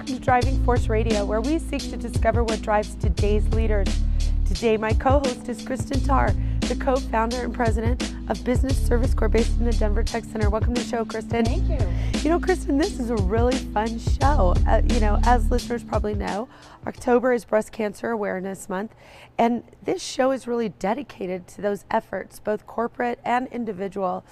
Welcome to Driving Force Radio, where we seek to discover what drives today's leaders. Today, my co-host is Cristin Tarr, the co-founder and president of Business Service Corps based in the Denver Tech Center. Welcome to the show, Cristin. Thank you. You know, Cristin, this is a really fun show. As listeners probably know, October is Breast Cancer Awareness Month, and this show is really dedicated to those efforts, both corporate and individuals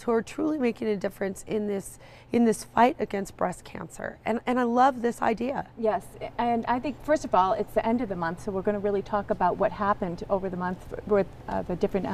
who are truly making a difference in this fight against breast cancer. And I love this idea. Yes, and I think first of all, it's the end of the month, so we're going to really talk about what happened over the month with the different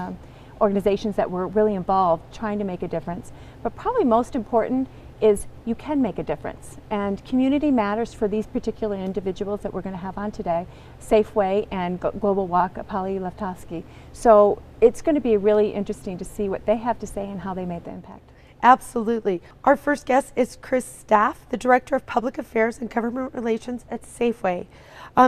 organizations that were really involved trying to make a difference. But probably most important is you can make a difference, and community matters for these particular individuals that we're going to have on today, Safeway and Global Walk, Polly Letofsky. So it's going to be really interesting to see what they have to say and how they made the impact. Absolutely. Our first guest is Kris Staff, the Director of Public Affairs and Government Relations at Safeway.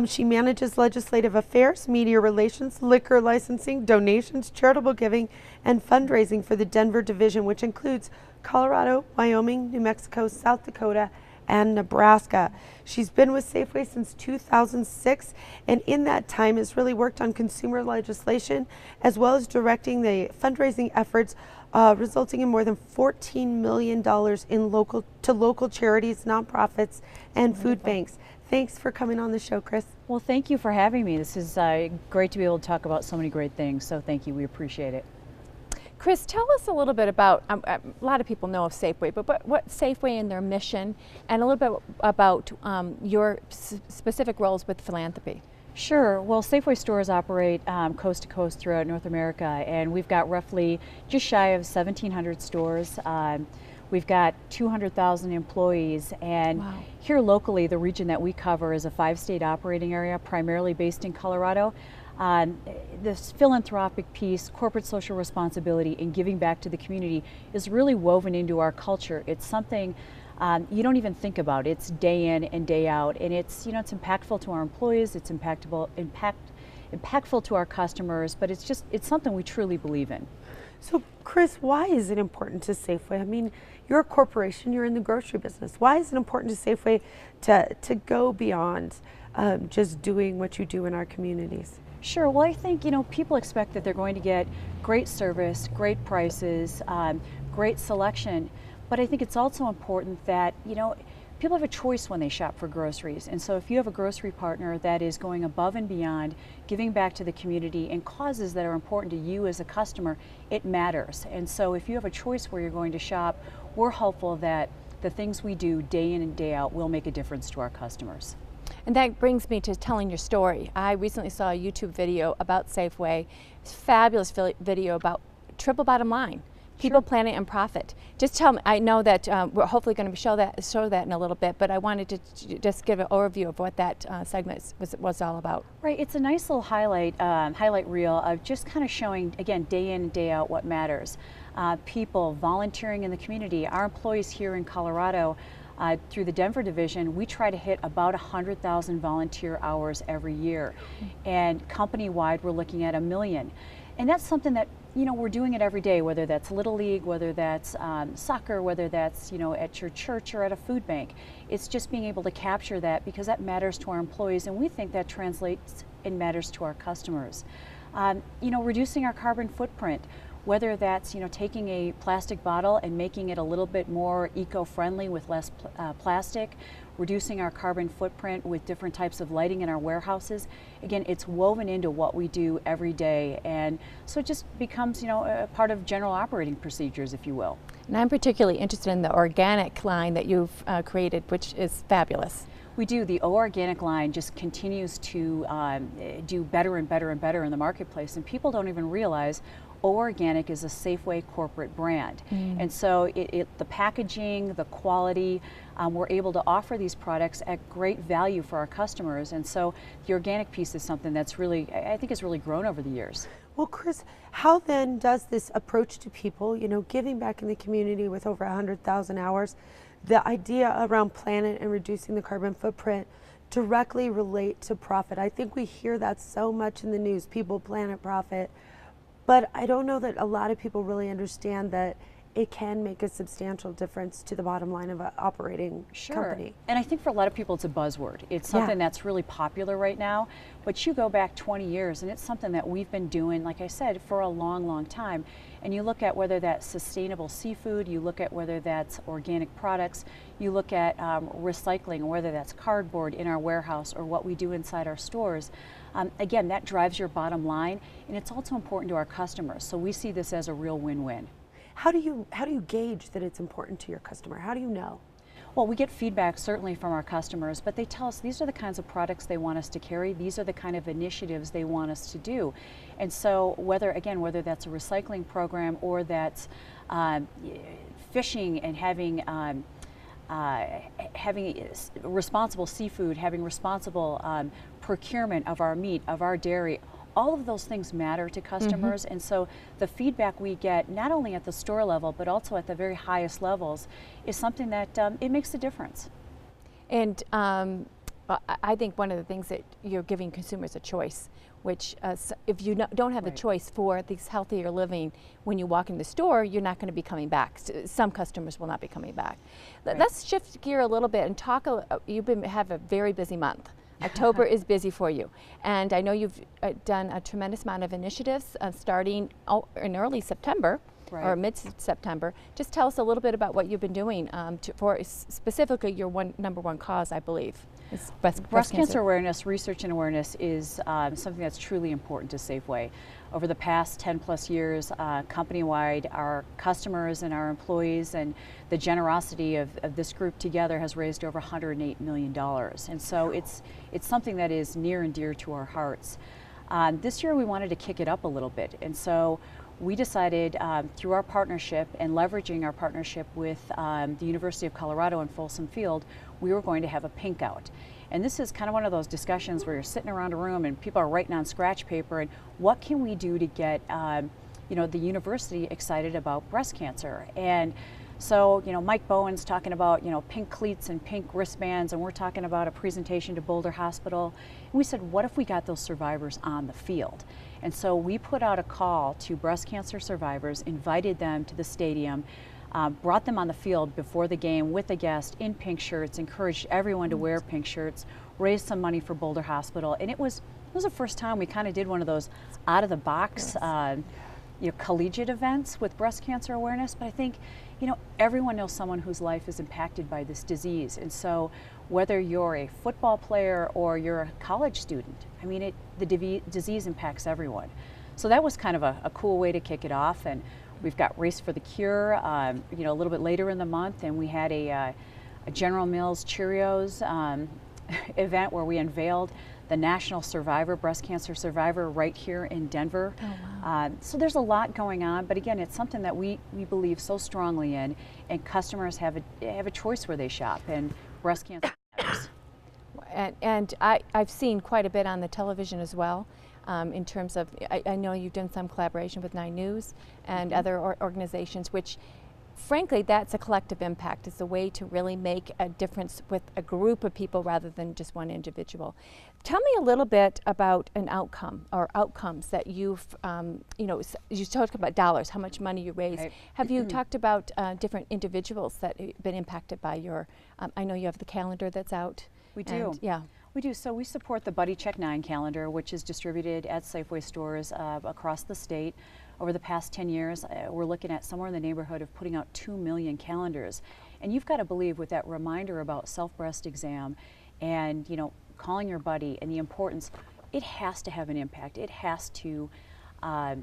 She manages legislative affairs, media relations, liquor licensing, donations, charitable giving, and fundraising for the Denver division, which includes Colorado, Wyoming, New Mexico, South Dakota, and Nebraska. She's been with Safeway since 2006, and in that time has really worked on consumer legislation as well as directing the fundraising efforts, resulting in more than $14 million in local charities, nonprofits, and food banks. Thanks for coming on the show, Kris. Well, thank you for having me. This is great to be able to talk about so many great things, so thank you. We appreciate it. Kris, tell us a little bit about, a lot of people know of Safeway, but what Safeway and their mission, and a little bit about your specific roles with philanthropy. Sure. Well, Safeway stores operate coast to coast throughout North America, and we've got roughly just shy of 1,700 stores. We've got 200,000 employees, and wow. Here locally, the region that we cover is a 5-state operating area, primarily based in Colorado. This philanthropic piece, corporate social responsibility, and giving back to the community is really woven into our culture. It's something you don't even think about. It's day in and day out, and it's it's impactful to our employees. It's impactful to our customers, but it's something we truly believe in. So, Kris, why is it important to Safeway? I mean, you're a corporation. You're in the grocery business. Why is it important to Safeway to go beyond just doing what you do in our communities? Sure. Well, I think people expect that they're going to get great service, great prices, great selection, but I think it's also important that people have a choice when they shop for groceries. And so if you have a grocery partner that is going above and beyond, giving back to the community and causes that are important to you as a customer, it matters. And so if you have a choice where you're going to shop, we're hopeful that the things we do day in and day out will make a difference to our customers. And that brings me to telling your story. I recently saw a YouTube video about Safeway, fabulous video about triple bottom line. People, sure. Planet, and profit. Just tell me, I know that we're hopefully going to show that in a little bit, but I wanted to just give an overview of what that segment was all about. Right, it's a nice little highlight reel of just kind of showing, again, day in and day out what matters. People volunteering in the community. Our employees here in Colorado, through the Denver division, we try to hit about 100,000 volunteer hours every year. And company-wide, we're looking at 1 million. And that's something that we're doing it every day, whether that's Little League, whether that's soccer, whether that's at your church or at a food bank. It's just being able to capture that because that matters to our employees, and we think that translates and matters to our customers. Reducing our carbon footprint, whether that's taking a plastic bottle and making it a little bit more eco-friendly with less plastic, reducing our carbon footprint with different types of lighting in our warehouses. Again, it's woven into what we do every day, and so it just becomes a part of general operating procedures, if you will. And I'm particularly interested in the organic line that you've created, which is fabulous. We do. The O Organic line just continues to do better and better and better in the marketplace, and people don't even realize O Organic is a Safeway corporate brand. And so the packaging, the quality, we're able to offer these products at great value for our customers. And so the organic piece is something that's really, I think, has really grown over the years. Well, Kris, how then does this approach to people, giving back in the community with over 100,000 hours, the idea around planet and reducing the carbon footprint directly relate to profit? I think we hear that so much in the news, people, planet, profit. But I don't know that a lot of people really understand that it can make a substantial difference to the bottom line of an operating company. And I think for a lot of people it's a buzzword. It's something that's really popular right now, but you go back 20 years and it's something that we've been doing, like I said, for a long, long time. And you look at whether that's sustainable seafood, you look at whether that's organic products, you look at recycling, whether that's cardboard in our warehouse or what we do inside our stores. Again, that drives your bottom line, and it's also important to our customers. So we see this as a real win-win. How do you gauge that it's important to your customer? How do you know? Well, we get feedback certainly from our customers, but they tell us these are the kinds of products they want us to carry, these are the kind of initiatives they want us to do. And so whether that's a recycling program or that's fishing and having responsible seafood, having responsible procurement of our meat, of our dairy, all of those things matter to customers. And so the feedback we get, not only at the store level, but also at the very highest levels, is something that it makes a difference. And I think one of the things that you're giving consumers a choice, which if you don't have the choice for these healthier living, when you walk in the store, you're not going to be coming back. Some customers will not be coming back. Let's shift gear a little bit and talk. Have a very busy month. October is busy for you, and I know you've done a tremendous amount of initiatives starting in early September or mid-September. Just tell us a little bit about what you've been doing for specifically your number one cause, I believe. Is breast cancer awareness, research and awareness is something that's truly important to Safeway. Over the past 10 plus years, company-wide, our customers and our employees and the generosity of this group together has raised over $108 million. And so it's something that is near and dear to our hearts. This year we wanted to kick it up a little bit, and so we decided through our partnership and leveraging our partnership with the University of Colorado in Folsom Field, we were going to have a pink out. And this is kind of one of those discussions where you're sitting around a room and people are writing on scratch paper, and what can we do to get the university excited about breast cancer? And so, Mike Bowen's talking about, pink cleats and pink wristbands, and we're talking about a presentation to Boulder Hospital. And we said, what if we got those survivors on the field? And so we put out a call to breast cancer survivors, invited them to the stadium, brought them on the field before the game with a guest in pink shirts, encouraged everyone to wear pink shirts, raised some money for Boulder Hospital. And it was the first time we kind of did one of those out of the box collegiate events with breast cancer awareness. But I think everyone knows someone whose life is impacted by this disease. And so whether you're a football player or you're a college student, the disease impacts everyone. So that was kind of a cool way to kick it off. And we've got Race for the Cure, a little bit later in the month, and we had a General Mills Cheerios event where we unveiled the National Breast Cancer Survivor right here in Denver. Oh, wow. So there's a lot going on, but again, it's something that we believe so strongly in, and customers have a choice where they shop, and breast cancer matters. And I've seen quite a bit on the television as well. In terms of, I know you've done some collaboration with 9 News and other organizations, which frankly, that's a collective impact. It's a way to really make a difference with a group of people rather than just one individual. Tell me a little bit about an outcome or outcomes that you've, you talked about dollars, how much money you raise. Right. Have you talked about different individuals that have been impacted by your, I know you have the calendar that's out. We do. Yeah. We do. So we support the Buddy Check 9 calendar, which is distributed at Safeway stores across the state. Over the past 10 years, we're looking at somewhere in the neighborhood of putting out 2 million calendars. And you've got to believe, with that reminder about self-breast exam and, calling your buddy and the importance, it has to have an impact. It has to, I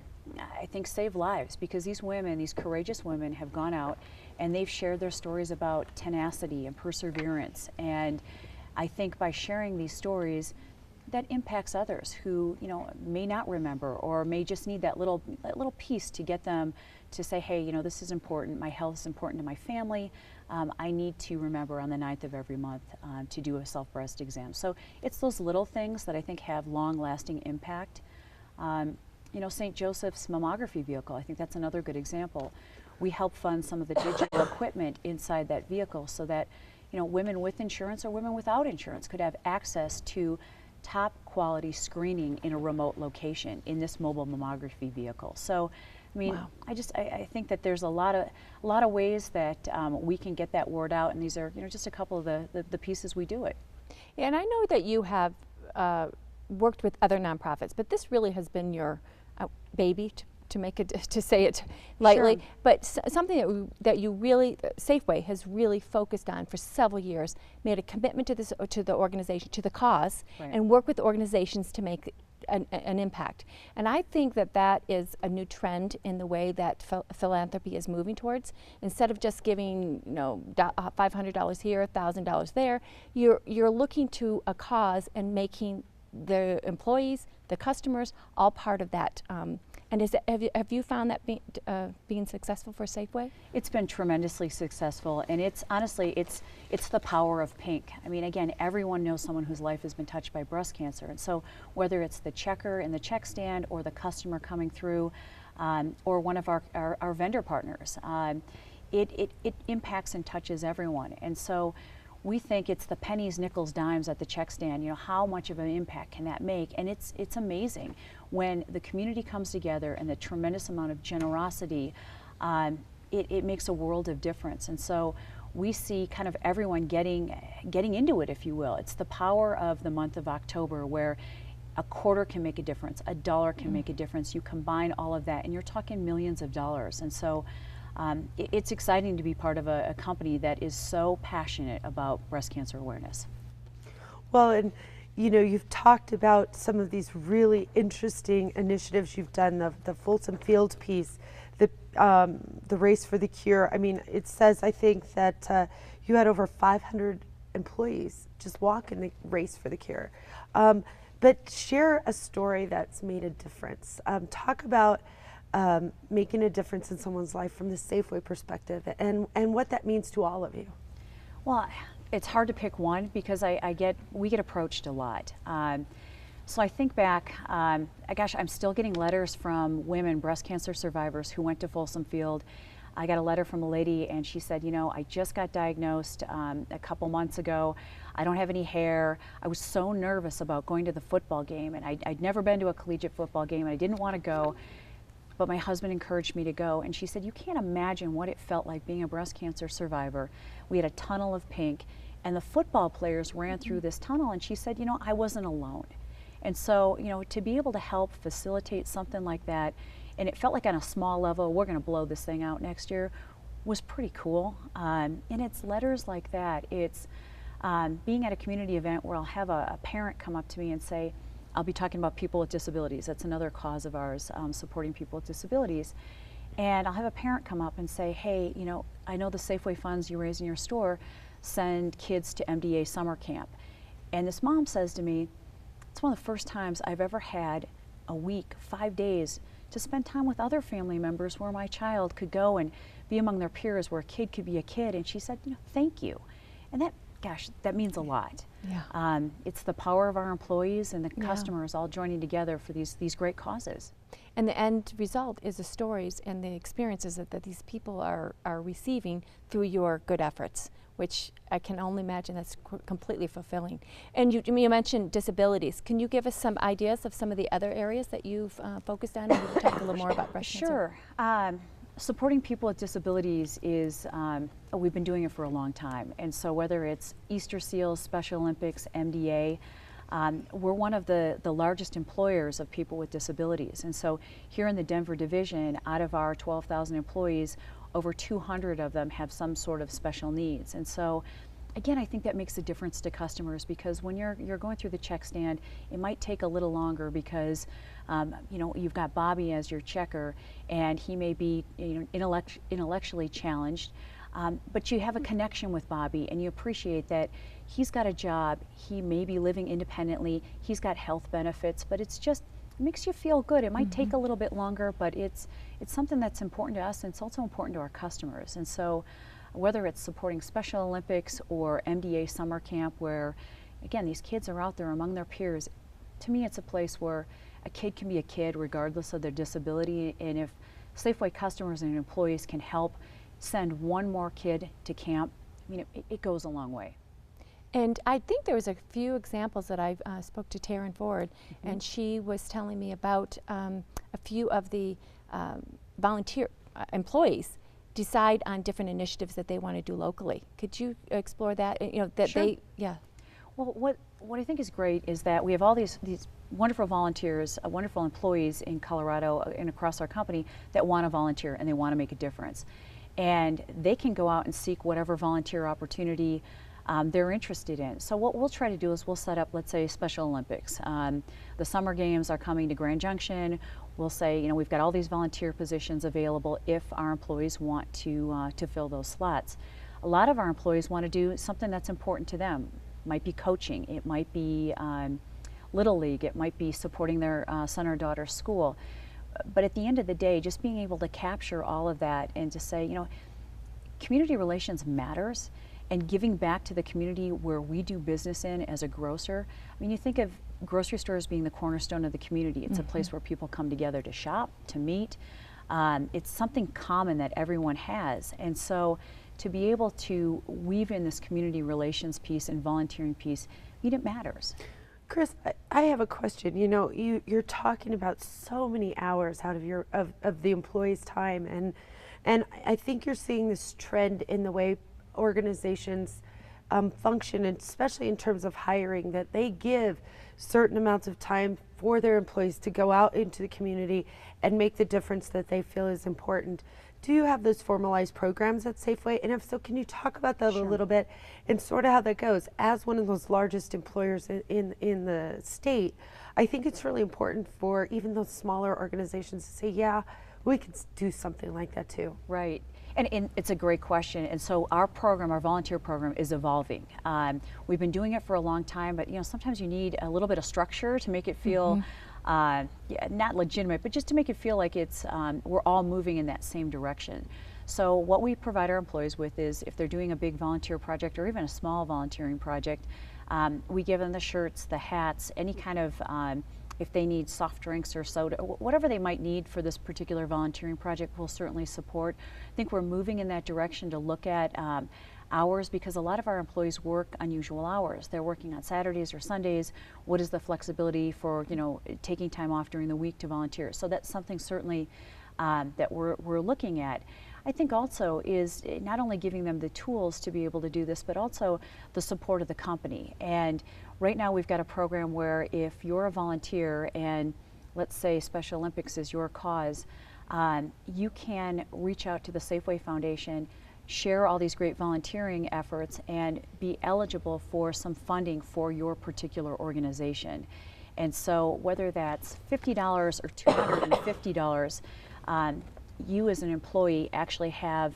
think, save lives, because these women, these courageous women, have gone out and they've shared their stories about tenacity and perseverance. And I think by sharing these stories, that impacts others who, may not remember or may just need that little piece to get them to say, hey, this is important. My health is important to my family. I need to remember on the 9th of every month to do a self-breast exam. So it's those little things that I think have long-lasting impact. St. Joseph's mammography vehicle, I think that's another good example. We help fund some of the digital equipment inside that vehicle so that women with insurance or women without insurance could have access to top quality screening in a remote location in this mobile mammography vehicle. So, I mean, Wow. I think that there's a lot of ways that we can get that word out, and these are, you know, just a couple of the pieces we do it. Yeah, and I know that you have worked with other nonprofits, but this really has been your baby, to make it, to say it lightly. Sure. But something that you really, Safeway has really focused on for several years, made a commitment to this, to the organization, to the cause, Right. and work with organizations to make an impact. And I think that that is a new trend in the way that philanthropy is moving towards. Instead of just giving, you know, $500 here, $1,000 there, you're looking to a cause and making the employees, the customers, all part of that. And have you found that being successful for Safeway? It's been tremendously successful, and it's honestly, it's the power of pink. I mean, again, everyone knows someone whose life has been touched by breast cancer, and so whether it's the checker in the check stand or the customer coming through, or one of our vendor partners, it impacts and touches everyone. And so we think it's the pennies, nickels, dimes at the check stand. You know, how much of an impact can that make? And it's amazing when the community comes together and the tremendous amount of generosity. It makes a world of difference. And so we see kind of everyone getting into it, if you will. It's the power of the month of October, where a quarter can make a difference, a dollar can make a difference. You combine all of that, and you're talking millions of dollars. And so it's exciting to be part of a company that is so passionate about breast cancer awareness. Well, and you know, you've talked about some of these really interesting initiatives you've done, the Folsom Field piece, the Race for the Cure. I mean, it says, I think, that you had over 500 employees just walk in the Race for the Cure. But share a story that's made a difference. Talk about making a difference in someone's life from the Safeway perspective, and what that means to all of you. Well, it's hard to pick one because we get approached a lot. So I think back, gosh, I'm still getting letters from women, breast cancer survivors who went to Folsom Field. I got a letter from a lady, and she said, you know, I just got diagnosed a couple months ago. I don't have any hair. I was so nervous about going to the football game, and I'd never been to a collegiate football game, and I didn't want to go. But my husband encouraged me to go, and she said, you can't imagine what it felt like being a breast cancer survivor. We had a tunnel of pink, and the football players ran through this tunnel, and she said, you know, I wasn't alone. And so, you know, to be able to help facilitate something like that, and it felt like on a small level, we're going to blow this thing out next year, was pretty cool. And it's letters like that. It's being at a community event where I'll have a parent come up to me and say, I'll be talking about people with disabilities. That's another cause of ours, supporting people with disabilities. And I'll have a parent come up and say, hey, you know, I know the Safeway funds you raise in your store send kids to MDA summer camp. And this mom says to me, it's one of the first times I've ever had a week, 5 days, to spend time with other family members where my child could go and be among their peers, where a kid could be a kid. And she said, you know, thank you. And that, gosh, that means a lot. Yeah. It's the power of our employees and the customers all joining together for these great causes. And the end result is the stories and the experiences that these people are receiving through your good efforts, which I can only imagine that's completely fulfilling. And you mentioned disabilities. Can you give us some ideas of some of the other areas that you've focused on, and we can talk a little more about breast cancer? Sure. Supporting people with disabilities is, we've been doing it for a long time. And so whether it's Easter Seals, Special Olympics, MDA, we're one of the largest employers of people with disabilities. And so here in the Denver division, out of our 12,000 employees, over 200 of them have some sort of special needs. And so again, I think that makes a difference to customers, because when you're going through the check stand, it might take a little longer because you know, you've got Bobby as your checker, and he may be, you know, intellectually challenged, but you have a connection with Bobby, and you appreciate that he's got a job, he may be living independently, he's got health benefits, but it makes you feel good. It might take a little bit longer, but it's something that's important to us, and it's also important to our customers. And so whether it's supporting Special Olympics or MDA summer camp, where again, these kids are out there among their peers, to me it's a place where a kid can be a kid regardless of their disability. And if Safeway customers and employees can help send one more kid to camp, I mean, it goes a long way. And I think there was a few examples that I spoke to Tarr and Ford, and she was telling me about a few of the volunteer employees decide on different initiatives that they want to do locally. Could you explore that? You know, that Sure. yeah. Well, what I think is great is that we have all these wonderful volunteers, wonderful employees in Colorado and across our company that want to volunteer and they want to make a difference. And they can go out and seek whatever volunteer opportunity they're interested in. So what we'll try to do is we'll set up, let's say, Special Olympics. The summer games are coming to Grand Junction. We'll say, you know, we've got all these volunteer positions available if our employees want to fill those slots. A lot of our employees want to do something that's important to them. It might be coaching, it might be Little League, it might be supporting their son or daughter's school. But at the end of the day, just being able to capture all of that and to say, you know, community relations matters, and giving back to the community where we do business in as a grocer. I mean, you think of grocery stores being the cornerstone of the community. It's a place where people come together to shop, to meet. It's something common that everyone has. And so to be able to weave in this community relations piece and volunteering piece, I mean, it matters. Kris, I have a question. You know, you're talking about so many hours out of your of the employee's time, and I think you're seeing this trend in the way organizations function, and especially in terms of hiring, that they give certain amounts of time for their employees to go out into the community and make the difference that they feel is important. Do you have those formalized programs at Safeway? And if so, can you talk about that Sure. a little bit and sort of how that goes? As one of those largest employers in the state, I think it's really important for even those smaller organizations to say, yeah, we could do something like that too. Right. And it's a great question. And so our program, our volunteer program, is evolving. We've been doing it for a long time, but you know, sometimes you need a little bit of structure to make it feel not legitimate, but just to make it feel like it's we're all moving in that same direction. So what we provide our employees with is, if they're doing a big volunteer project or even a small volunteering project, we give them the shirts, the hats, any kind of if they need soft drinks or soda, whatever they might need for this particular volunteering project, we'll certainly support. I think we're moving in that direction to look at hours, because a lot of our employees work unusual hours. They're working on Saturdays or Sundays. What is the flexibility for, you know, taking time off during the week to volunteer? So that's something certainly that we're looking at. I think also is not only giving them the tools to be able to do this, but also the support of the company. And right now we've got a program where if you're a volunteer and let's say Special Olympics is your cause, you can reach out to the Safeway Foundation, share all these great volunteering efforts, and be eligible for some funding for your particular organization. And so whether that's $50 or $250, you as an employee actually have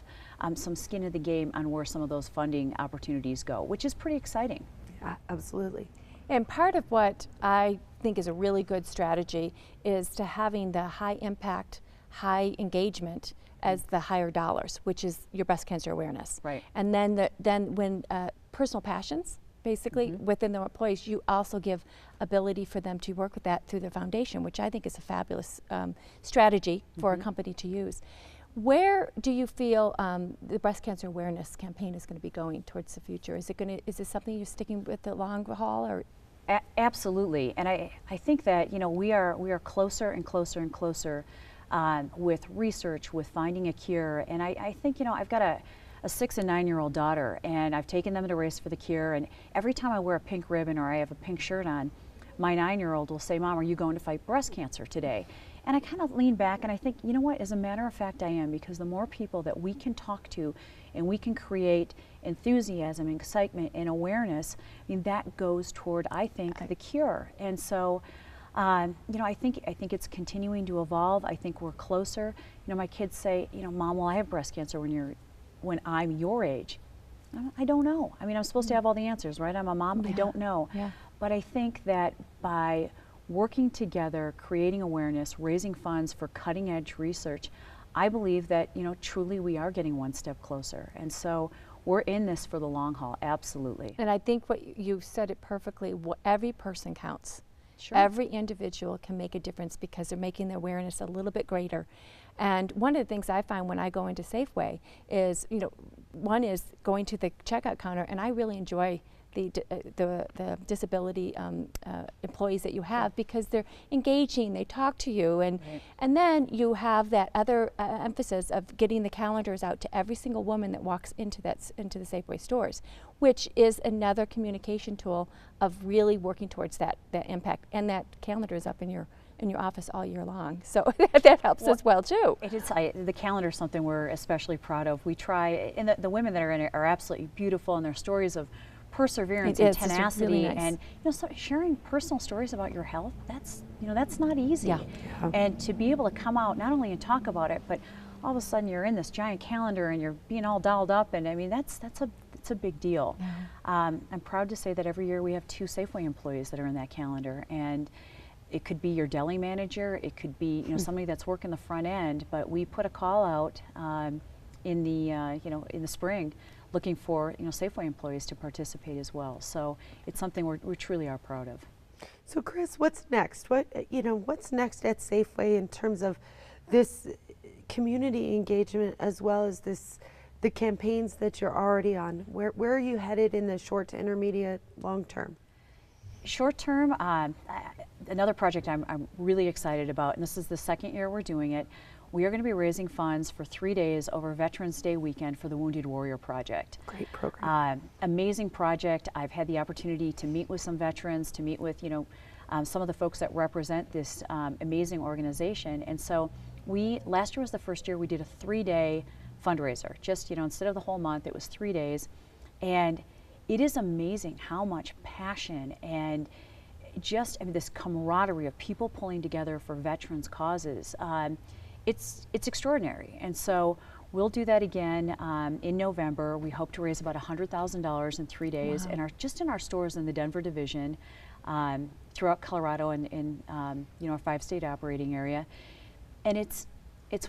some skin in the game on where some of those funding opportunities go, which is pretty exciting. Yeah, absolutely. And part of what I think is a really good strategy is to having the high impact, high engagement as the higher dollars, which is your breast cancer awareness. Right. And then when personal passions, basically within the employees, you also give ability for them to work with that through the foundation, which I think is a fabulous strategy for a company to use. Where do you feel the breast cancer awareness campaign is going to be going towards the future? Is this something you're sticking with the long haul, or? Absolutely, and I think that, you know, we are closer and closer and closer with research, with finding a cure. And I think, you know, I've got a 6 and 9-year-old daughter, and I've taken them to Race for the Cure, and every time I wear a pink ribbon or I have a pink shirt on, my 9-year-old will say, "Mom, are you going to fight breast cancer today?" And I kind of lean back and I think, you know what, as a matter of fact, I am, because the more people that we can talk to and we can create enthusiasm, excitement, and awareness, I mean, that goes toward, I think, the cure. And so, you know, I think it's continuing to evolve. I think we're closer. You know, my kids say, you know, "Mom, will I have breast cancer when I'm your age?" I don't know. I mean, I'm supposed to have all the answers, right? I'm a mom. I don't know. Yeah. But I think that by working together, creating awareness, raising funds for cutting edge research, I believe that, you know, truly we are getting one step closer. And so we're in this for the long haul, absolutely. And I think what you said it perfectly. Every person counts. Sure. Every individual can make a difference because they're making the awareness a little bit greater. And one of the things I find when I go into Safeway is, you know, one is going to the checkout counter, and I really enjoy the disability employees that you have, because they're engaging, they talk to you, and and then you have that other emphasis of getting the calendars out to every single woman that walks into the Safeway stores, which is another communication tool of really working towards that impact. And that calendar is up in your office all year long, so that helps as well too. It is. The calendar is something we're especially proud of. We try, and the women that are in it are absolutely beautiful, and their stories of perseverance and tenacity, really nice. and so sharing personal stories about your health. That's that's not easy. Yeah. And to be able to come out not only and talk about it, but all of a sudden you're in this giant calendar and you're being all dolled up, and I mean that's a big deal. Yeah. I'm proud to say that every year we have 2 Safeway employees that are in that calendar, and it could be your deli manager, it could be somebody that's working the front end, but we put a call out in the in the spring, looking for Safeway employees to participate as well. So it's something we truly are proud of. So Kris, what's next? What's next at Safeway in terms of this community engagement, as well as the campaigns that you're already on? Where are you headed in the short to intermediate, long term? Short term, another project I'm really excited about, and this is the second year we're doing it. We are going to be raising funds for 3 days over Veterans Day weekend for the Wounded Warrior Project. Great program. Amazing project. I've had the opportunity to meet with some veterans, to meet with some of the folks that represent this amazing organization. And so last year was the first year we did a 3-day fundraiser. Just instead of the whole month, it was 3 days, and it is amazing how much passion and just this camaraderie of people pulling together for veterans causes. It's extraordinary, and so we'll do that again in November. We hope to raise about $100,000 in 3 days, wow. And just in our stores in the Denver division, throughout Colorado and in our 5-state operating area. And it's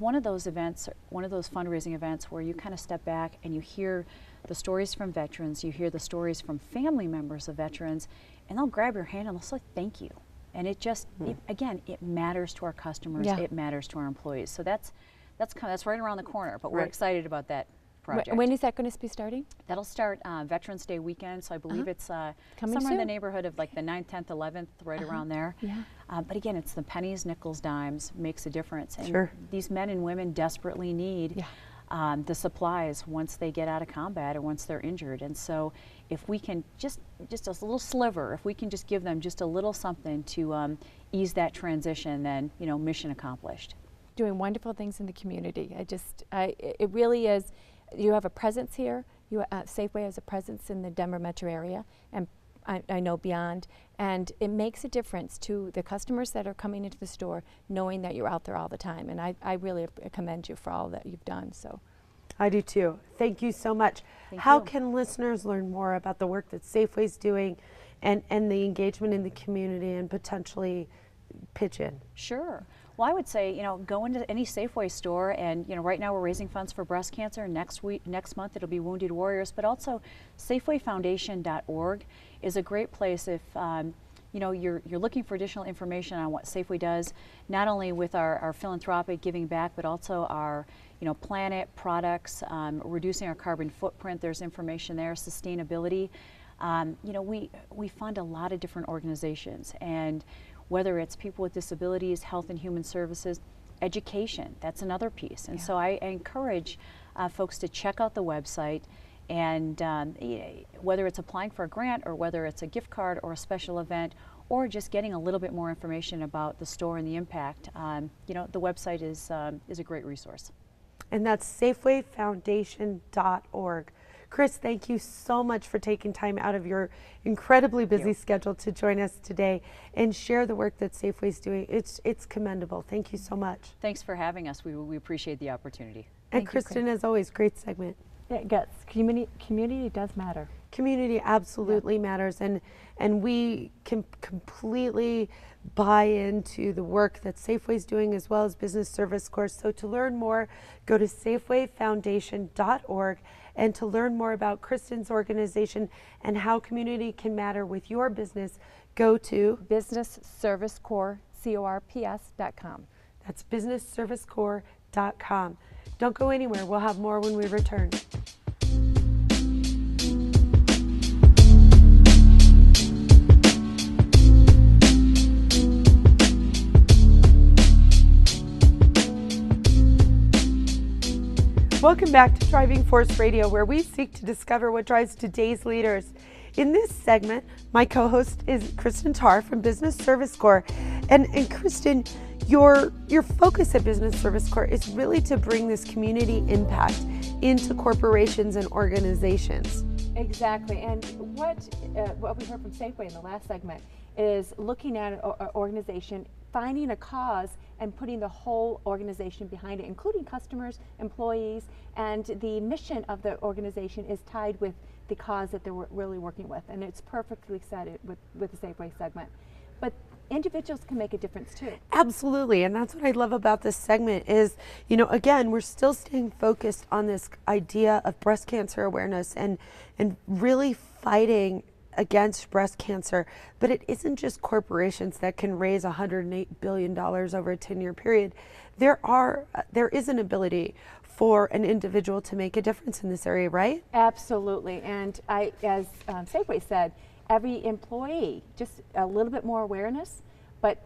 one of those events, one of those fundraising events where you kind of step back and you hear the stories from veterans, you hear the stories from family members of veterans, and they'll grab your hand and they'll say thank you. And it just, it matters to our customers, it matters to our employees. So that's right around the corner, but we're excited about that project. When is that going to be starting? That'll start Veterans Day weekend, so I believe it's somewhere soon. in the neighborhood of like the 9th, 10th, 11th, right around there. Yeah. But again, it's the pennies, nickels, dimes makes a difference. And these men and women desperately need the supplies once they get out of combat or once they're injured. And so if we can just a little sliver, if we can just give them just a little something to ease that transition, then mission accomplished. Doing wonderful things in the community. It really is. You have a presence here. Safeway has a presence in the Denver metro area, and I know beyond, and it makes a difference to the customers that are coming into the store, knowing that you're out there all the time. And I really commend you for all that you've done. So, I do too. Thank you so much. How can listeners learn more about the work that Safeway's doing, and the engagement in the community, and potentially pitch in? Sure. Well, I would say, go into any Safeway store, and right now we're raising funds for breast cancer. Next month it'll be Wounded Warriors, but also SafewayFoundation.org is a great place if you're looking for additional information on what Safeway does, not only with our philanthropic giving back, but also our planet products, reducing our carbon footprint. There's information there, sustainability. We fund a lot of different organizations, and whether it's people with disabilities, health and human services, education, that's another piece. And so I encourage folks to check out the website, and whether it's applying for a grant, or whether it's a gift card or a special event, or just getting a little bit more information about the store and the impact, the website is a great resource. And that's SafewayFoundation.org. Kris, thank you so much for taking time out of your incredibly busy schedule to join us today and share the work that Safeway's doing. It's commendable. Thank you so much. Thanks for having us. We appreciate the opportunity. And Cristin, as always, great segment. Community does matter. Community absolutely matters, and we can completely buy into the work that Safeway's doing, as well as Business Service Corps. So to learn more, go to SafewayFoundation.org, and to learn more about Cristin's organization and how community can matter with your business, go to BusinessServiceCorps.com. That's BusinessServiceCorps.com. Don't go anywhere. We'll have more when we return. Welcome back to Driving Force Radio, where we seek to discover what drives today's leaders. In this segment, my co-host is Cristin Tarr from Business Service Corps. And Cristin, your focus at Business Service Corps is really to bring this community impact into corporations and organizations. Exactly, and what we heard from Safeway in the last segment is looking at an organization, finding a cause and putting the whole organization behind it, including customers, employees, and the mission of the organization is tied with the cause that they're really working with, and it's perfectly said with the Safeway segment. But individuals can make a difference too. Absolutely, and that's what I love about this segment is, again, we're still staying focused on this idea of breast cancer awareness and really fighting against breast cancer. But it isn't just corporations that can raise $108 billion over a 10-year period. There is an ability for an individual to make a difference in this area, right? Absolutely, and as Safeway said, every employee, just a little bit more awareness. But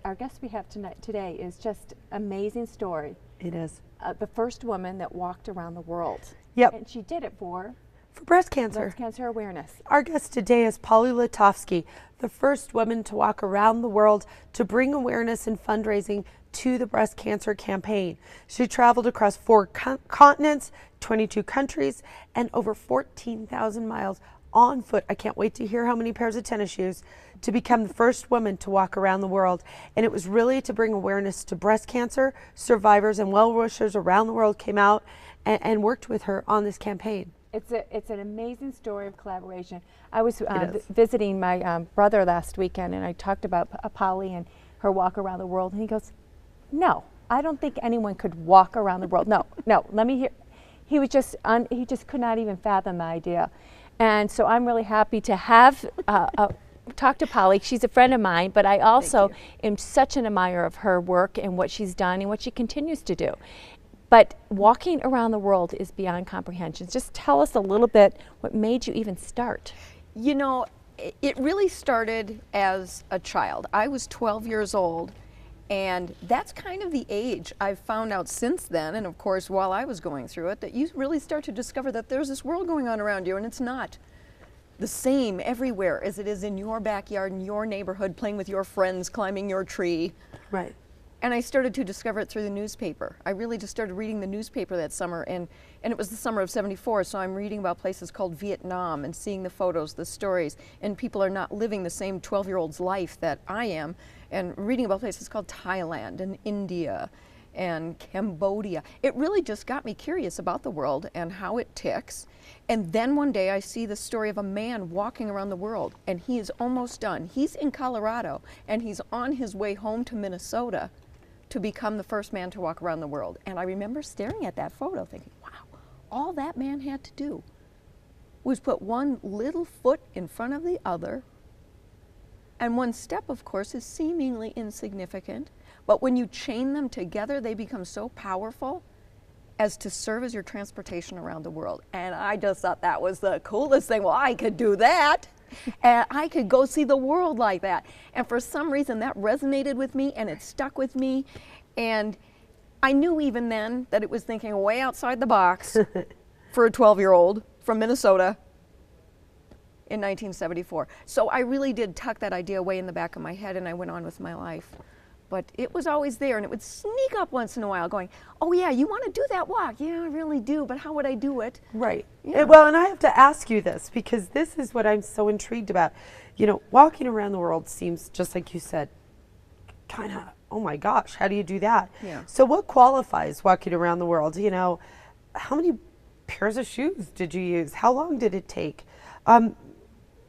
our guest we have today is just amazing story. It is. The first woman that walked around the world. Yep. And she did it for breast cancer. Breast cancer awareness. Our guest today is Letofsky, the first woman to walk around the world to bring awareness and fundraising to the breast cancer campaign. She traveled across 4 continents, 22 countries, and over 14,000 miles on foot. I can't wait to hear how many pairs of tennis shoes, to become the first woman to walk around the world. And it was really to bring awareness to breast cancer. Survivors and well-wishers around the world came out and worked with her on this campaign. It's an amazing story of collaboration. I was visiting my brother last weekend, and I talked about Polly and her walk around the world, and he goes, "No, I don't think anyone could walk around the world. No, let me hear." He was just he just could not even fathom the idea. And so I'm really happy to have talk to Polly. She's a friend of mine, but I also am such an admirer of her work and what she's done and what she continues to do. But walking around the world is beyond comprehension. Just tell us a little bit what made you even start. It really started as a child. I was 12 years old, and that's kind of the age I've found out since then, and of course while I was going through it, that you really start to discover that there's this world going on around you, and it's not the same everywhere as it is in your backyard, in your neighborhood, playing with your friends, climbing your tree. Right. And I started to discover it through the newspaper. I really just started reading the newspaper that summer, and it was the summer of '74, so I'm reading about places called Vietnam and seeing the photos, the stories, and people are not living the same 12-year-old's life that I am, and reading about places called Thailand and India and Cambodia. It really just got me curious about the world and how it ticks. And then one day I see the story of a man walking around the world, and he is almost done. He's in Colorado, and he's on his way home to Minnesota to become the first man to walk around the world. And I remember staring at that photo thinking, wow, all that man had to do was put one little foot in front of the other. And one step, of course, is seemingly insignificant, but when you chain them together, they become so powerful as to serve as your transportation around the world. And I just thought that was the coolest thing. Well, I could do that. And I could go see the world like that. And for some reason that resonated with me, and it stuck with me. And I knew even then that it was thinking way outside the box for a 12-year-old from Minnesota in 1974. So I really did tuck that idea away in the back of my head, and I went on with my life. But it was always there, and it would sneak up once in a while going, "Oh yeah, you want to do that walk?" "Yeah, I really do, but how would I do it?" Right. Yeah. Well, and I have to ask you this, because this is what I'm so intrigued about. Walking around the world seems, just like you said, kind of, oh my gosh, how do you do that? Yeah. So what qualifies walking around the world? How many pairs of shoes did you use? How long did it take?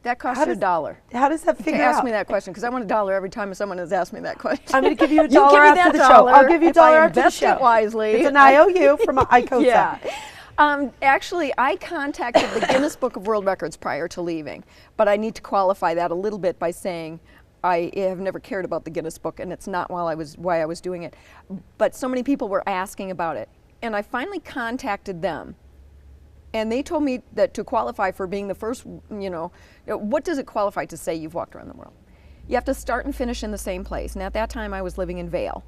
That cost you $1. How does that figure out? Ask me that question, because I want $1 every time someone has asked me that question. I'm going to give you $1 You give me after that the show. I'll give you $1 if I after the invest show. it wisely. It's an IOU from ICOSA. Yeah. Actually, I contacted the Guinness Book of World Records prior to leaving, but I need to qualify that a little bit by saying I have never cared about the Guinness Book, and it's not why I was doing it. But so many people were asking about it, and I finally contacted them. And they told me that to qualify for being the first, what does it qualify to say you've walked around the world? You have to start and finish in the same place. And at that time I was living in Vail.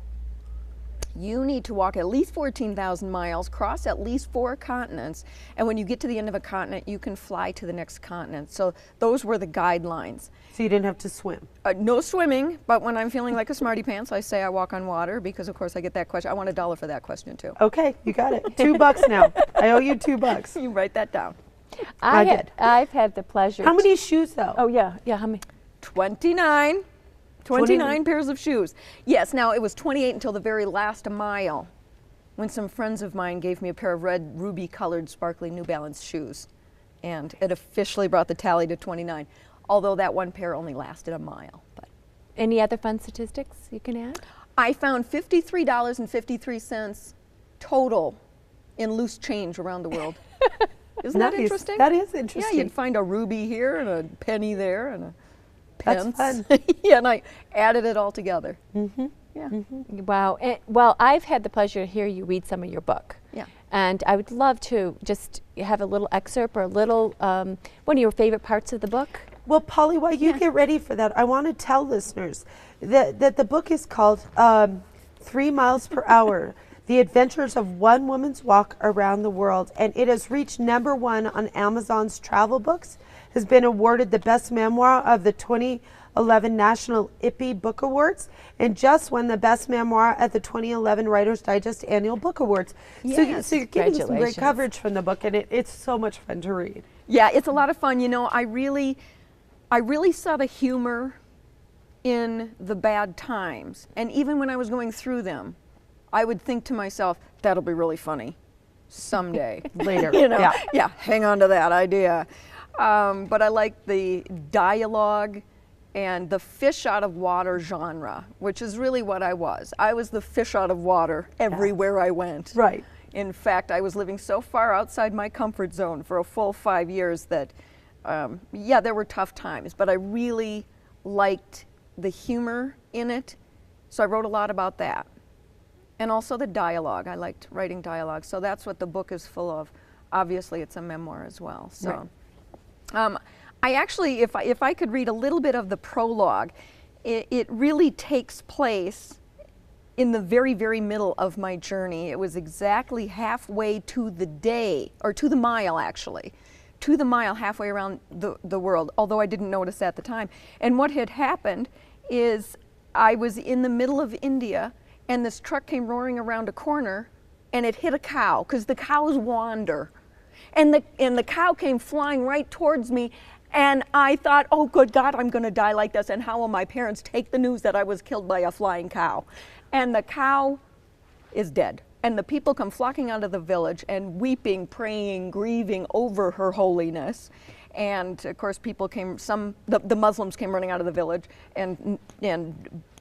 you need to walk at least 14,000 miles, cross at least 4 continents, and when you get to the end of a continent, you can fly to the next continent. So those were the guidelines. So you didn't have to swim? No swimming, but when I'm feeling like a smarty pants, I say I walk on water, because of course I get that question. I want $1 for that question too. Okay, you got it. $2 now. I owe you $2. You write that down. I've had the pleasure. How many shoes though? Oh yeah, how many? 29 pairs of shoes. Yes, now it was 28 until the very last mile, when some friends of mine gave me a pair of red ruby colored sparkly New Balance shoes, and it officially brought the tally to 29, although that one pair only lasted a mile. But Any other fun statistics you can add? I found $53.53 total in loose change around the world. Isn't that interesting? That is interesting. Yeah, you'd find a ruby here and a penny there and a pence. That's fun. Yeah, and I added it all together. Mm-hmm. Yeah. Mm-hmm. Wow. Well, I've had the pleasure to hear you read some of your book. Yeah. And I would love to just have a little excerpt or a little, one of your favorite parts of the book. Well, Polly, while you get ready for that, I want to tell listeners that the book is called 3 Miles Per Hour, The Adventures of One Woman's Walk Around the World. And it has reached #1 on Amazon's travel books, has been awarded the best memoir of the 2011 National IPPY Book Awards, and just won the best memoir at the 2011 Writer's Digest Annual Book Awards. Yes. So you're getting some great Congratulations. coverage from the book, and it's so much fun to read. Yeah, it's a lot of fun. You know, I really saw the humor in the bad times. And even when I was going through them, I would think to myself, that'll be really funny someday. Later. You know, Yeah. hang on to that idea. But I like the dialogue and the fish out of water genre, which is really what I was. I was the fish out of water everywhere I went. Right. In fact, I was living so far outside my comfort zone for a full 5 years that, yeah, there were tough times, but I really liked the humor in it. So I wrote a lot about that. And also the dialogue. I liked writing dialogue. So that's what the book is full of. Obviously, it's a memoir as well. So, I actually, if I could read a little bit of the prologue, it really takes place in the very, very middle of my journey. It was exactly halfway to the day, or to the mile actually, to the mile halfway around the world, although I didn't notice at the time. And what had happened is I was in the middle of India, and this truck came roaring around a corner, and it hit a cow, because the cows wander. And the cow came flying right towards me, and I thought, oh good God, I'm gonna die like this, and how will my parents take the news that I was killed by a flying cow? And the cow is dead. And the people come flocking out of the village and weeping, praying, grieving over her holiness. And of course people came, the Muslims came running out of the village and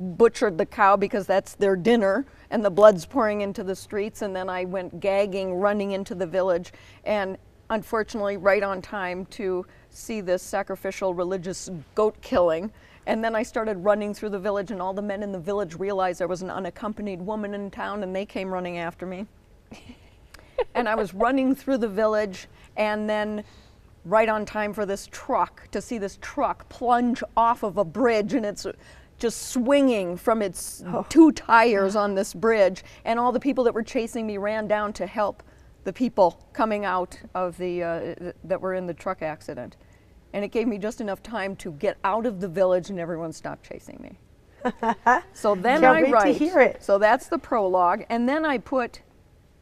butchered the cow because that's their dinner, and the blood's pouring into the streets. And then I went gagging, running into the village, and unfortunately right on time to see this sacrificial religious goat killing. And then I started running through the village, and all the men in the village realized there was an unaccompanied woman in town, and they came running after me. And I was running through the village, and then right on time for this truck, to see this truck plunge off of a bridge, and it's just swinging from its 2 tires on this bridge. And all the people that were chasing me ran down to help the people coming out of that were in the truck accident. And it gave me just enough time to get out of the village, and everyone stopped chasing me. So then Can't I wait write. to hear it. So that's the prologue. And then I put,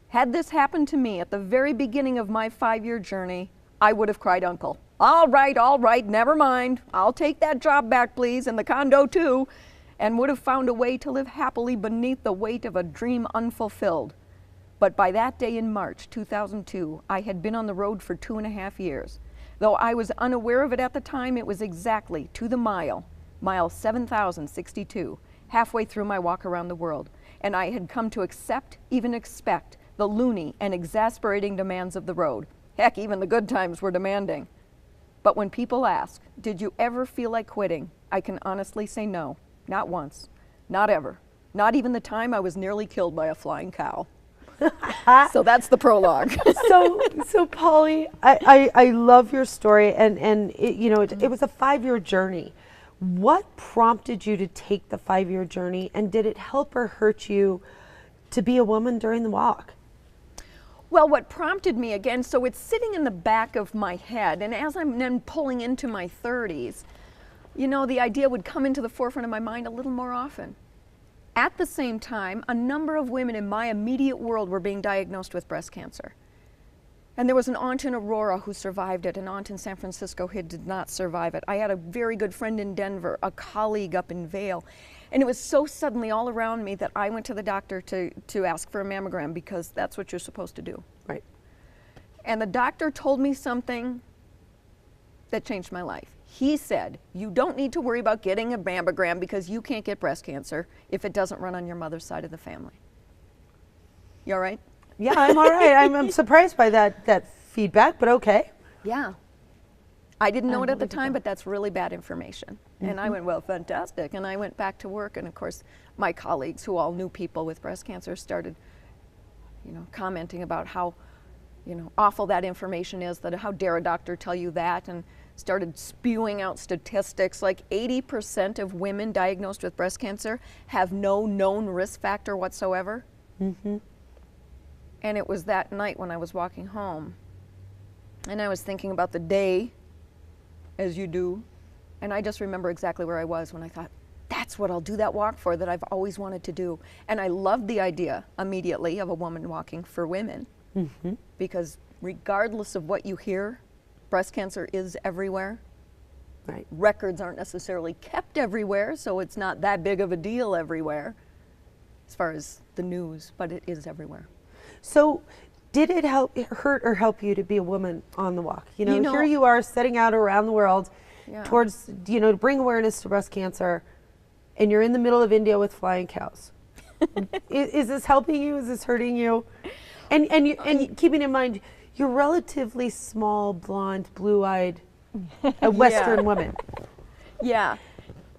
had this happened to me at the very beginning of my 5-year journey, I would have cried uncle. All right, never mind. I'll take that job back, please, and the condo too, and would have found a way to live happily beneath the weight of a dream unfulfilled. But by that day in March 2002, I had been on the road for 2.5 years. Though I was unaware of it at the time, it was exactly to the mile 7,062, halfway through my walk around the world. And I had come to accept, even expect, the loony and exasperating demands of the road. Heck, even the good times were demanding. But when people ask, did you ever feel like quitting? I can honestly say no, not once, not ever, not even the time I was nearly killed by a flying cow. So that's the prologue. So Polly, I love your story, and it was a 5-year journey. What prompted you to take the 5-year journey, and did it help or hurt you to be a woman during the walk? Well, what prompted me again, so it's sitting in the back of my head, and as I'm then pulling into my 30s, you know, the idea would come into the forefront of my mind a little more often. At the same time, a number of women in my immediate world were being diagnosed with breast cancer. And there was an aunt in Aurora who survived it, an aunt in San Francisco who did not survive it. I had a very good friend in Denver, a colleague up in Vail. And it was so suddenly all around me that I went to the doctor to ask for a mammogram, because that's what you're supposed to do. Right. And the doctor told me something that changed my life. He said, you don't need to worry about getting a mammogram because you can't get breast cancer if it doesn't run on your mother's side of the family. You all right? Yeah, I'm all right. I'm surprised by that feedback, but okay. Yeah. I didn't know it at the time, but that's really bad information. And I went, well, fantastic. And I went back to work, and of course, my colleagues who all knew people with breast cancer started, you know, commenting about how, you know, awful that information is, that how dare a doctor tell you that, and started spewing out statistics like 80% of women diagnosed with breast cancer have no known risk factor whatsoever. Mm-hmm. And it was that night when I was walking home, and I was thinking about the day, as you do, and I just remember exactly where I was when I thought, that's what I'll do that walk for, that I've always wanted to do. And I loved the idea immediately of a woman walking for women, because regardless of what you hear, breast cancer is everywhere. Right. Records aren't necessarily kept everywhere, so it's not that big of a deal everywhere as far as the news, but it is everywhere. So did it hurt or help you to be a woman on the walk? You know, here you are setting out around the world towards, you know, to bring awareness to breast cancer, and you're in the middle of India with flying cows. Is this helping you? Is this hurting you? And keeping in mind, you're relatively small, blonde, blue-eyed, a Western woman. Yeah.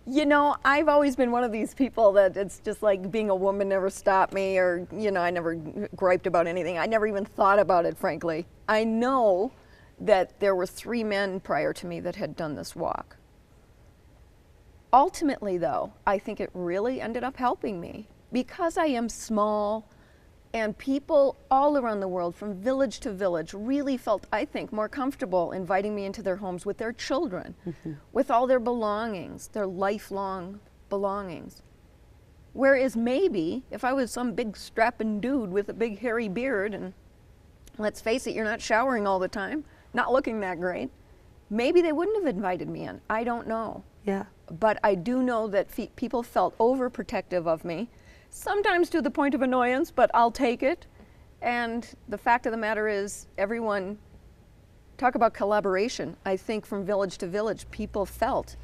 You know, I've always been one of these people that it's just like being a woman never stopped me, or, you know, I never griped about anything. I never even thought about it, frankly. I know that there were 3 men prior to me that had done this walk. Ultimately, though, I think it really ended up helping me, because I am small, and people all around the world, from village to village, really felt, I think, more comfortable inviting me into their homes with their children, with all their belongings, their lifelong belongings. Whereas maybe if I was some big strapping dude with a big hairy beard, and let's face it, you're not showering all the time, not looking that great, maybe they wouldn't have invited me in. I don't know. Yeah. But I do know that people felt overprotective of me, sometimes to the point of annoyance, but I'll take it. And the fact of the matter is, everyone, talk about collaboration. I think from village to village, people felt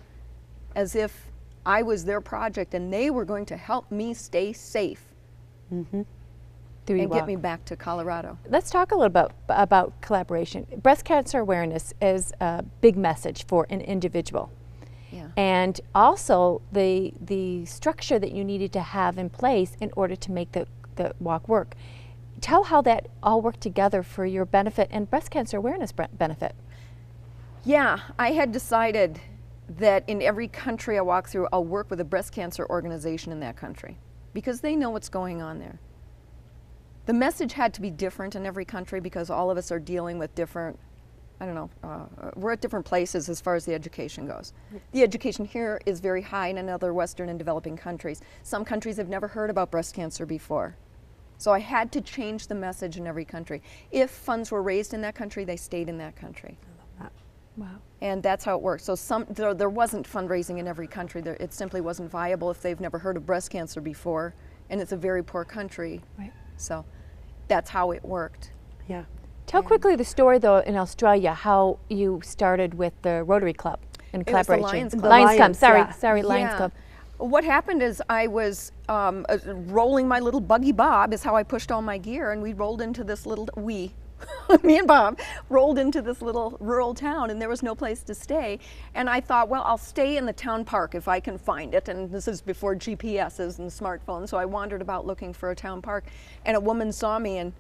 as if I was their project and they were going to help me stay safe and get me back to Colorado. Let's talk a little bit about collaboration. Breast cancer awareness is a big message for an individual. Yeah. And also the structure that you needed to have in place in order to make the walk work. Tell how that all worked together for your benefit and breast cancer awareness benefit. Yeah, I had decided that in every country I walk through, I'll work with a breast cancer organization in that country, because they know what's going on there. The message had to be different in every country, because all of us are dealing with different, I don't know, we're at different places as far as the education goes. The education here is very high in other Western and developing countries. Some countries have never heard about breast cancer before. So I had to change the message in every country. If funds were raised in that country, they stayed in that country. I love that. Wow. And that's how it works. So there wasn't fundraising in every country. It simply wasn't viable if they've never heard of breast cancer before, and it's a very poor country. Right. So that's how it worked. Yeah. Tell quickly the story, though, in Australia, how you started with the Rotary Club in collaboration. It was the Lions Club. Lions Club, yeah. sorry, Lions Club. What happened is I was rolling my little buggy Bob, is how I pushed all my gear, and we rolled into this little, me and Bob, rolled into this little rural town, and there was no place to stay. And I thought, well, I'll stay in the town park if I can find it. And this is before GPSs and smartphones, so I wandered about looking for a town park. And a woman saw me, and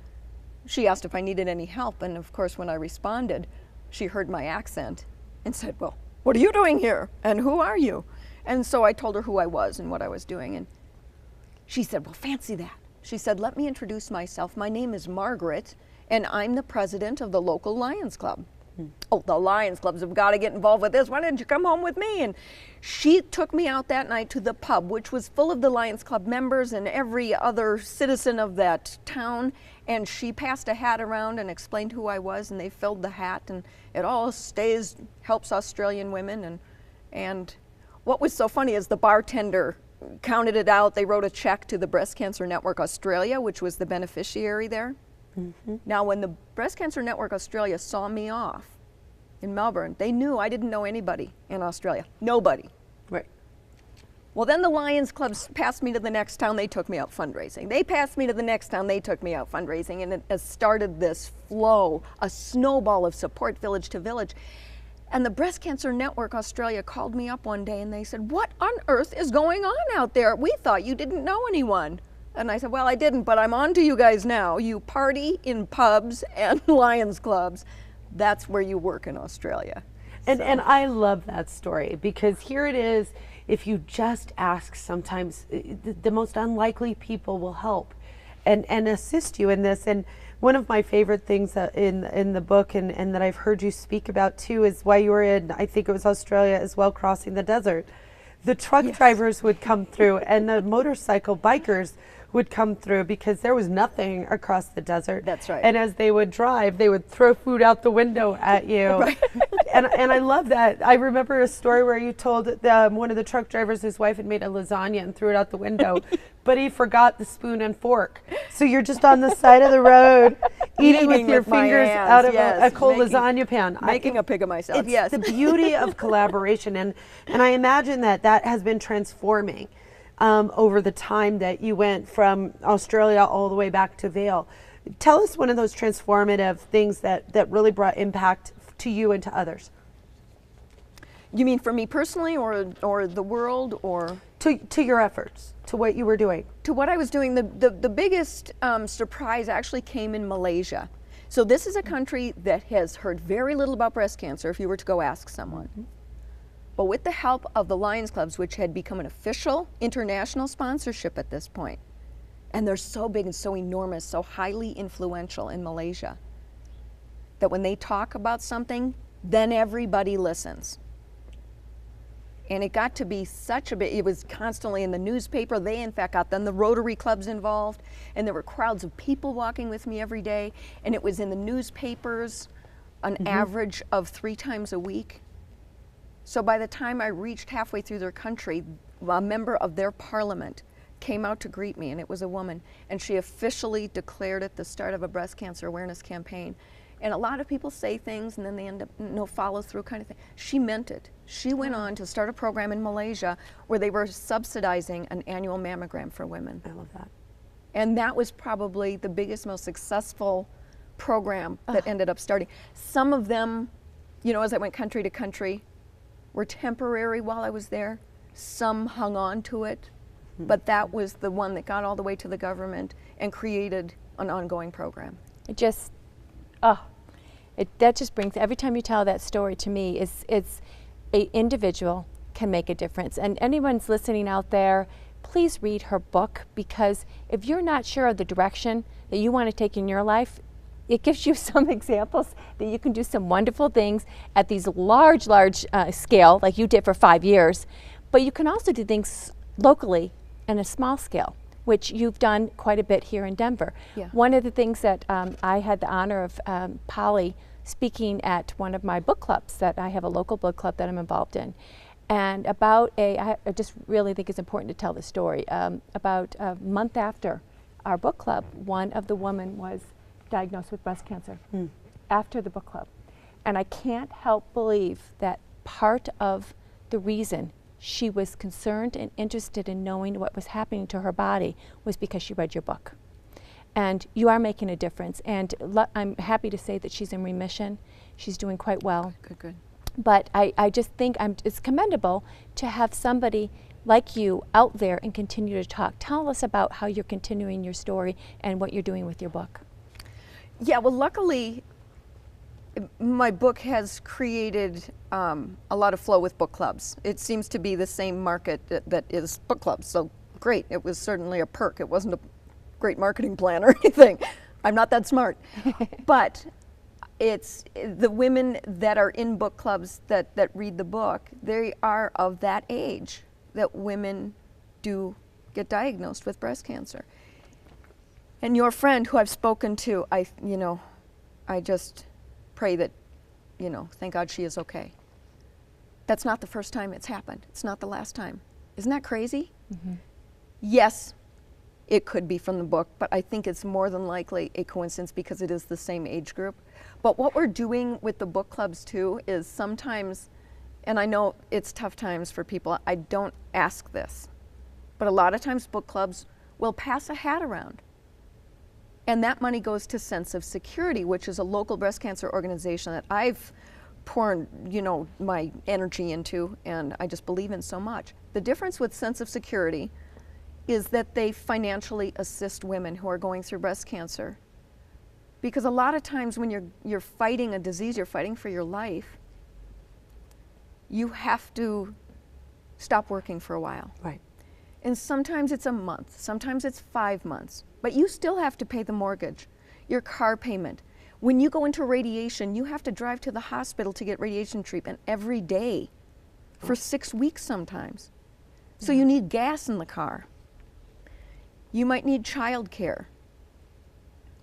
she asked if I needed any help. And of course, when I responded, she heard my accent and said, well, what are you doing here? And who are you? And so I told her who I was and what I was doing. And she said, well, fancy that. She said, let me introduce myself. My name is Margaret, and I'm the president of the local Lions Club. Oh, the Lions Clubs have got to get involved with this. Why didn't you come home with me? And she took me out that night to the pub, which was full of the Lions Club members and every other citizen of that town. And she passed a hat around and explained who I was, and they filled the hat. And it all helps Australian women. And what was so funny is the bartender counted it out. They wrote a check to the Breast Cancer Network Australia, which was the beneficiary there. Now, when the Breast Cancer Network Australia saw me off in Melbourne, they knew I didn't know anybody in Australia. Nobody. Right. Well, then the Lions Clubs passed me to the next town, they took me out fundraising. They passed me to the next town, they took me out fundraising, and it has started this flow, a snowball of support village to village. And the Breast Cancer Network Australia called me up one day and they said, what on earth is going on out there? We thought you didn't know anyone. And I said, well, I didn't, but I'm on to you guys now. You party in pubs and Lions Clubs. That's where you work in Australia. And I love that story, because here it is, if you just ask, sometimes the most unlikely people will help and assist you in this. And one of my favorite things in the book and that I've heard you speak about too is why you were in, I think it was Australia as well, crossing the desert. The truck drivers would come through and the motorcycle bikers would come through because there was nothing across the desert. That's right. And as they would drive, they would throw food out the window at you. Right. and I love that. I remember a story where you told one of the truck drivers, his wife had made a lasagna and threw it out the window, but he forgot the spoon and fork. So you're just on the side of the road eating with your fingers out of a cold lasagna pan. Making a pig of myself, It's the beauty of collaboration. And I imagine that has been transforming over the time that you went from Australia all the way back to Vail. Tell us one of those transformative things that really brought impact to you and to others. You mean for me personally, or the world, or? To your efforts, to what you were doing. To what I was doing, the biggest surprise actually came in Malaysia. So this is a country that has heard very little about breast cancer if you were to go ask someone. But with the help of the Lions Clubs, which had become an official international sponsorship at this point, and they're so big and so enormous, so highly influential in Malaysia, that when they talk about something, then everybody listens. And it got to be such a bit, it was constantly in the newspaper. They in fact got then the Rotary Clubs involved, and there were crowds of people walking with me every day, and it was in the newspapers an average of 3 times a week. So by the time I reached halfway through their country, a member of their parliament came out to greet me, and it was a woman, and she officially declared it the start of a breast cancer awareness campaign. And a lot of people say things and then they end up no follow through kind of thing. She meant it. She went on to start a program in Malaysia where they were subsidizing an annual mammogram for women. I love that. And that was probably the biggest, most successful program that ended up starting. Some of them, you know, as I went country to country, were temporary while I was there. Some hung on to it, but that was the one that got all the way to the government and created an ongoing program. It just, that just brings, every time you tell that story to me, it's an individual can make a difference. And anyone's listening out there, please read her book, because if you're not sure of the direction that you want to take in your life, it gives you some examples that you can do some wonderful things at these large scale, like you did for 5 years, but you can also do things locally and a small scale, which you've done quite a bit here in Denver. Yeah. One of the things that I had the honor of Polly speaking at one of my book clubs, that I have a local book club that I'm involved in, and I just really think it's important to tell the story. About a month after our book club, one of the women was diagnosed with breast cancer after the book club. And I can't help believe that part of the reason she was concerned and interested in knowing what was happening to her body was because she read your book. And you are making a difference. And I'm happy to say that she's in remission. She's doing quite well. Good. But I just think it's commendable to have somebody like you out there and continue to talk. Tell us about how you're continuing your story and what you're doing with your book. Yeah, well, luckily, my book has created a lot of flow with book clubs. It seems to be the same market that is book clubs, so great. It was certainly a perk. It wasn't great marketing plan or anything. I'm not that smart. But it's the women that are in book clubs that read the book, they are of that age that women do get diagnosed with breast cancer. And your friend who I've spoken to, I just pray that, thank God she is okay. That's not the first time it's happened. It's not the last time. Isn't that crazy? Mm-hmm. Yes, it could be from the book, but I think it's more than likely a coincidence because it is the same age group. But what we're doing with the book clubs too is sometimes, and I know it's tough times for people, I don't ask this, but a lot of times book clubs will pass a hat around. And that money goes to Sense of Security, which is a local breast cancer organization that I've poured, my energy into, and I just believe in so much. The difference with Sense of Security is that they financially assist women who are going through breast cancer. Because a lot of times when you're fighting a disease, you're fighting for your life, you have to stop working for a while. Right. And sometimes it's a month, sometimes it's 5 months, but you still have to pay the mortgage, your car payment. When you go into radiation, you have to drive to the hospital to get radiation treatment every day for 6 weeks sometimes. So you need gas in the car. You might need childcare.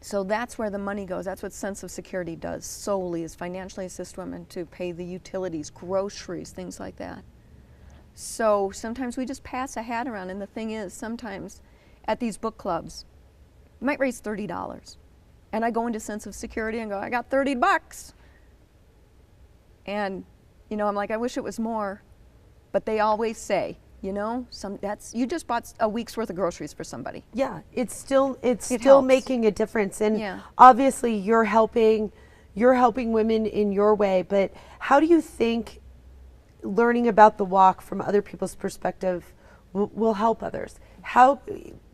So that's where the money goes. That's what Sense of Security does solely, is financially assist women to pay the utilities, groceries, things like that. So sometimes we just pass a hat around, and the thing is, sometimes at these book clubs, you might raise $30. And I go into Sense of Security and go, I got $30. And, I'm like, I wish it was more. But they always say, you just bought a week's worth of groceries for somebody. Yeah, it's still helps. making a difference. And obviously you're helping women in your way, but how do you think learning about the walk from other people's perspective will help others? How,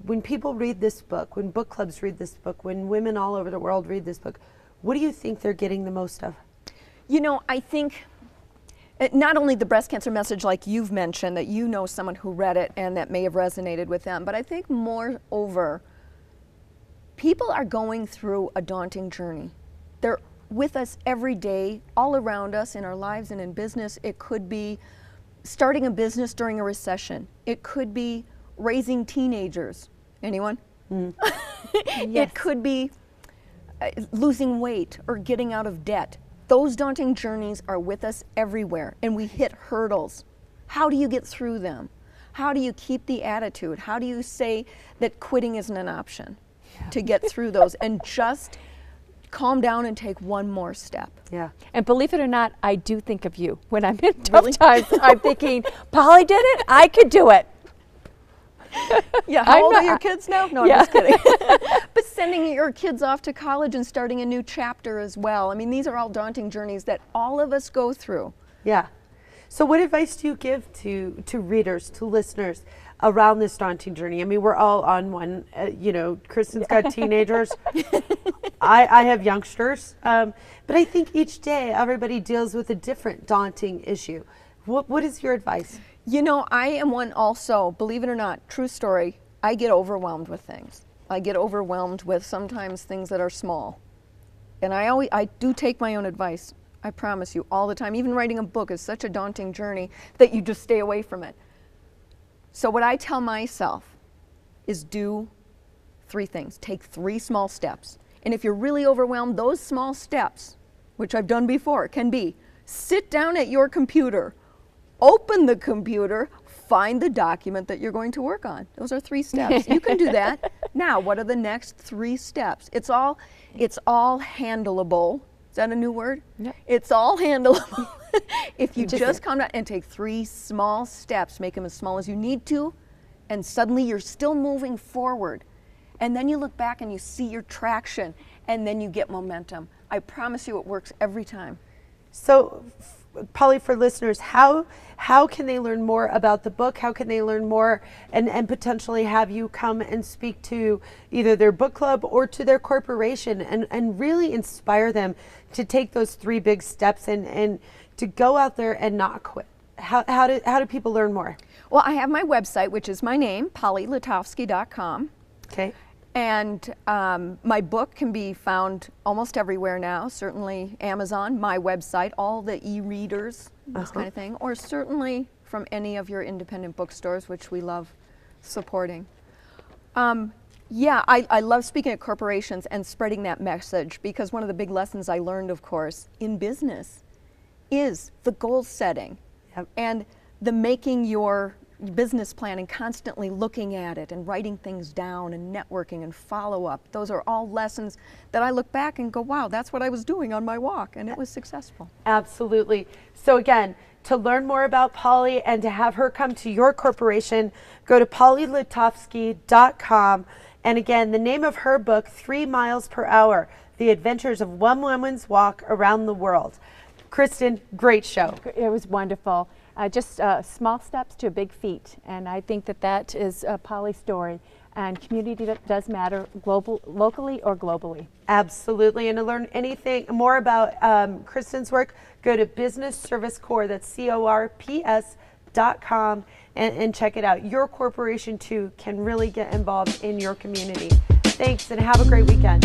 when people read this book, when book clubs read this book, when women all over the world read this book, what do you think they're getting the most of? I think not only the breast cancer message, like you've mentioned, that someone who read it and that may have resonated with them, but I think moreover, people are going through a daunting journey. They're with us every day, all around us in our lives and in business. It could be starting a business during a recession. It could be raising teenagers. Anyone? Mm. Yes. It could be losing weight or getting out of debt. Those daunting journeys are with us everywhere, and we hit hurdles. How do you get through them? How do you keep the attitude? How do you say that quitting isn't an option to get through those and just calm down and take one more step? Yeah. And believe it or not, I do think of you. When I'm in tough times, I'm thinking, Polly did it, I could do it. Yeah, how old are your kids now? No, I'm just kidding. But sending your kids off to college and starting a new chapter as well. I mean, these are all daunting journeys that all of us go through. Yeah. So what advice do you give to readers, to listeners around this daunting journey? I mean, we're all on one, Cristin's got teenagers. I have youngsters. But I think each day everybody deals with a different daunting issue. What is your advice? I am one also, believe it or not, true story, I get overwhelmed with things. I get overwhelmed with sometimes things that are small. And I do take my own advice, I promise you, all the time. Even writing a book is such a daunting journey that you just stay away from it. So what I tell myself is do 3 things. Take 3 small steps. And if you're really overwhelmed, those small steps, which I've done before, can be sit down at your computer, open the computer, find the document that you're going to work on. Those are 3 steps. You can do that. Now, what are the next 3 steps? It's all handleable. Is that a new word? Yeah. It's all handleable. If you just calm down and take 3 small steps, make them as small as you need to, and suddenly you're still moving forward. And then you look back and you see your traction, and then you get momentum. I promise you it works every time. So, Polly, for listeners, how can they learn more about the book? How can they learn more and potentially have you come and speak to either their book club or to their corporation and really inspire them to take those 3 big steps and to go out there and not quit? How do people learn more? Well, I have my website, which is my name, PollyLetofsky.com. Okay. And my book can be found almost everywhere now, certainly Amazon, my website, all the e-readers, this kind of thing, or certainly from any of your independent bookstores, which we love supporting. Yeah, I love speaking at corporations and spreading that message, because one of the big lessons I learned, of course, in business is the goal setting and the making your business plan and constantly looking at it and writing things down and networking and follow up. Those are all lessons that I look back and go, wow, that's what I was doing on my walk, and it was successful. Absolutely. So again, to learn more about Polly and to have her come to your corporation, go to pollyletofsky.com. And again, the name of her book, 3 Miles Per Hour, The Adventures of One Woman's Walk Around the World. Cristin, great show. It was wonderful. Just small steps to big feet. And I think that that is Polly's story. And community does matter, locally or globally. Absolutely. And to learn anything more about Cristin's work, go to Business Service Corps, that's corps.com, and check it out. Your corporation, too, can really get involved in your community. Thanks, and have a great weekend.